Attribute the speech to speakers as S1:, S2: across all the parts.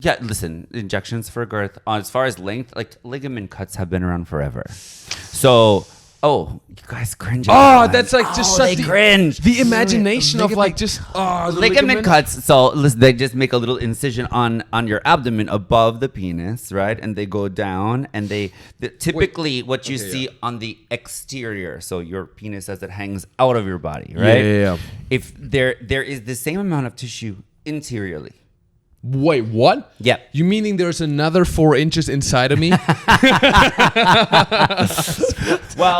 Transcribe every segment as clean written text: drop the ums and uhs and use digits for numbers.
S1: Yeah, listen, injections for girth. As far as length, like ligament cuts have been around forever. So, you guys cringe.
S2: That's like just such
S1: cringe.
S2: the imagination of like just the
S1: ligament cuts. So listen, they just make a little incision on your abdomen above the penis, right? And they go down, and they typically what you see on the exterior. So your penis as it hangs out of your body, right?
S2: Yeah.
S1: If there is the same amount of tissue interiorly.
S2: Wait, what?
S1: Yeah.
S2: You meaning there's another 4 inches inside of me?
S1: Well,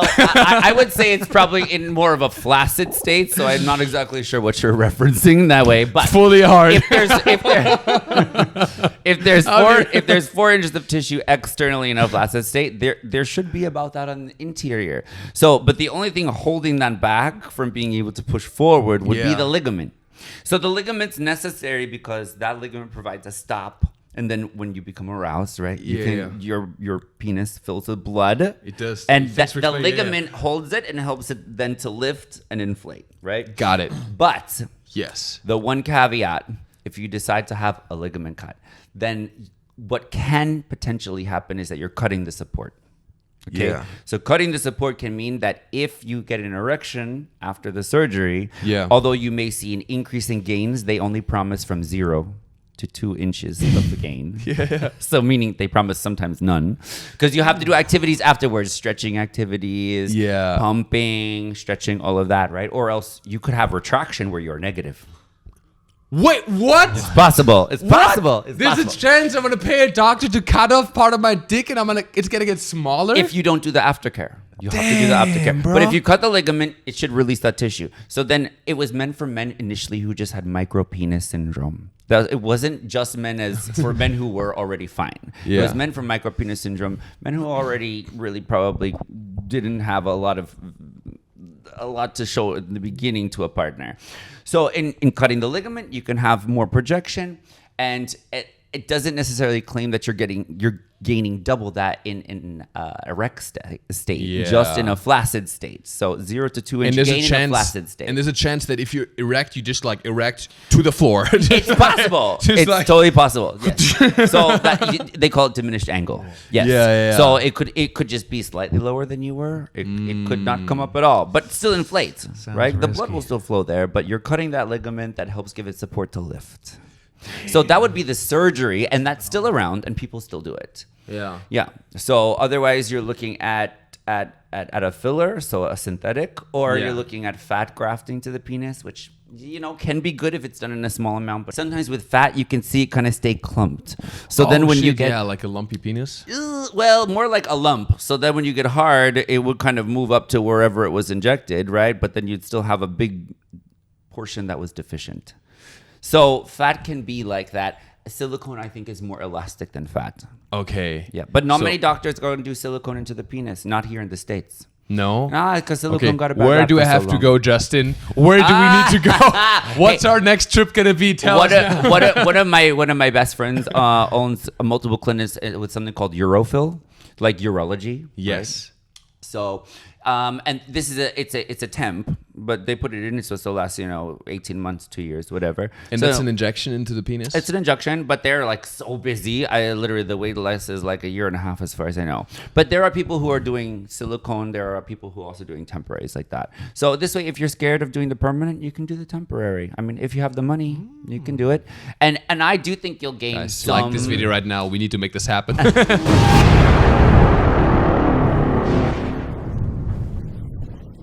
S1: I would say it's probably in more of a flaccid state, so I'm not exactly sure what you're referencing that way. But
S2: fully hard.
S1: If there's 4 inches of tissue externally in a flaccid state, there should be about that on the interior. So, but the only thing holding that back from being able to push forward would be the ligament. So the ligament's necessary because that ligament provides a stop, and then when you become aroused, right? Your penis fills with blood.
S2: It does.
S1: And the ligament holds it and helps it then to lift and inflate, right?
S2: Got it.
S1: But
S2: yes,
S1: the one caveat, if you decide to have a ligament cut, then what can potentially happen is that you're cutting the support. Okay. Yeah. So cutting the support can mean that if you get an erection after the surgery, although you may see an increase in gains, they only promise from 0 to 2 inches of the gain. So meaning they promise sometimes none, because you have to do activities afterwards, stretching activities, pumping, stretching, all of that, right? Or else you could have retraction where you're negative.
S2: Wait, what?
S1: It's possible. It's possible.
S2: There's a chance I'm gonna pay a doctor to cut off part of my dick, and it's gonna get smaller
S1: if you don't do the aftercare. You have to do the aftercare. Bro. But if you cut the ligament, it should release that tissue. So then it was meant for men initially who just had micropenis syndrome. It wasn't just for men who were already fine. It was meant for micropenis syndrome, men who already really probably didn't have a lot to show in the beginning to a partner. So in cutting the ligament, you can have more projection, and it doesn't necessarily claim that you're gaining double that in erect state, just in a flaccid state. So 0 to 2 inch gain in a flaccid state.
S2: And there's a chance that if you erect, you just like erect to the floor.
S1: It's possible. It's totally possible. Yes. So they call it diminished angle. Yes. Yeah. So it could just be slightly lower than you were. It could not come up at all, but still inflate, right?
S3: Risky.
S1: The blood will still flow there, but you're cutting that ligament that helps give it support to lift. So that would be the surgery, and that's still around, and people still do it. Yeah. So otherwise, you're looking at a filler, so a synthetic, or you're looking at fat grafting to the penis, which can be good if it's done in a small amount. But sometimes with fat, you can see it kind of stay clumped. So then when you get
S2: like a lumpy penis.
S1: Well, more like a lump. So then when you get hard, it would kind of move up to wherever it was injected, right? But then you'd still have a big portion that was deficient. So fat can be like that. Silicone, I think, is more elastic than fat.
S2: Okay.
S1: Yeah, but not many doctors go and do silicone into the penis. Not here in the States.
S2: No?
S1: Because silicone got a bad
S2: Where
S1: rap
S2: do I
S1: for
S2: have
S1: so
S2: to
S1: long.
S2: go, Justin? Where do we need to go? What's our next trip gonna be? Tell us now.
S1: One of my best friends owns multiple clinics with something called Urofil, like urology.
S2: Yes.
S1: Right? So, and this is it's a temp, but they put it in so it'll last 18 months, 2 years, whatever.
S2: And that's an injection into the penis.
S1: It's an injection, but they're like so busy. The wait list is like a year and a half, as far as I know. But there are people who are doing silicone. There are people who are also doing temporaries like that. So this way, if you're scared of doing the permanent, you can do the temporary. I mean, if you have the money, you can do it. And I do think you'll gain some.
S2: Like this video right now. We need to make this happen.